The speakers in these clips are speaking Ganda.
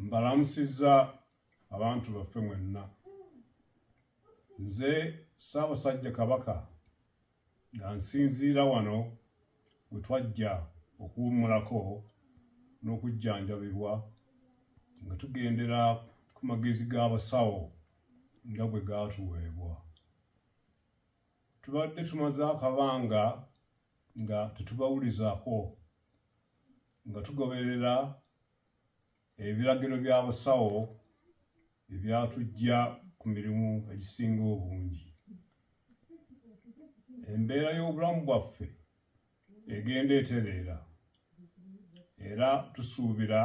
Mbalamusizza abantu baffe mwenna. Nze Ssaabasajja Kabaka nga nsinziira wano we twajja okuwummulako n'okujjanjabibwa nga tugendera ku magezi g'abasawo nga bwe gaatuweebwa. Tubadde tumaze akabanga nga tetubawulizaako, nga tugoberera ebiragiro by'abasawo ebyatuggya ku mirimu egisinga obungi. Embeera y'obulamu bwaffe egenda etereera era tusuubira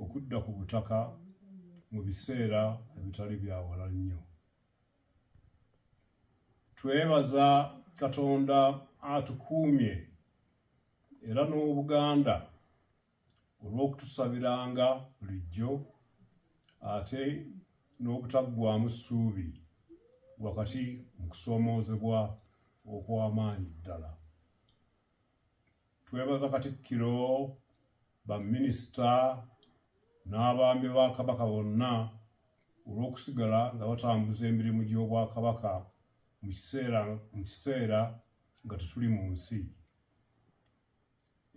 okudda ku butaka mu biseera ebitali bya wala nnyo. Twebaza Katonda atukuumye era n'Obuganda olw'okutusabiranga bulijjo ate n'obutaggwaamu ssuubi wakati mu kusoomoozebwa okw'amaanyi ddala. Twebaza Katikkiro, baminisita n'abaami ba Kabaka bonna olw'okusigala nga batambuza emirimu gy'Obwakabaka mu kiseera nga tetuli mu nsi.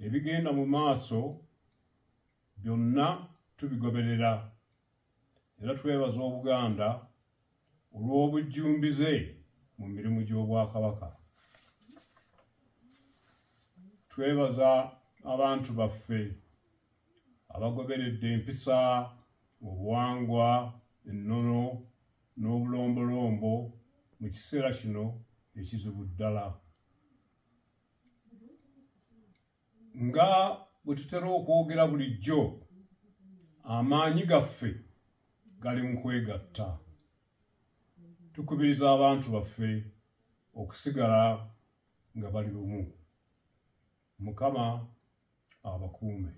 Ebigenda mu maaso byonna tubigoberera era twebaza Obuganda olw'obujjumbize mu mirimu gy'Obwakabaka. Twebaza abantu baffe abagoberedde empisa, obuwangwa, ennono n'obulombolombo mu kiseera kino ekizibu ddala. Nga bwe tutera okwogera bulijjo, amaanyi gaffe gali mu kwegatta. Tukubiriza abantu baffe okusigala nga bali bumu. Mukama abakuume.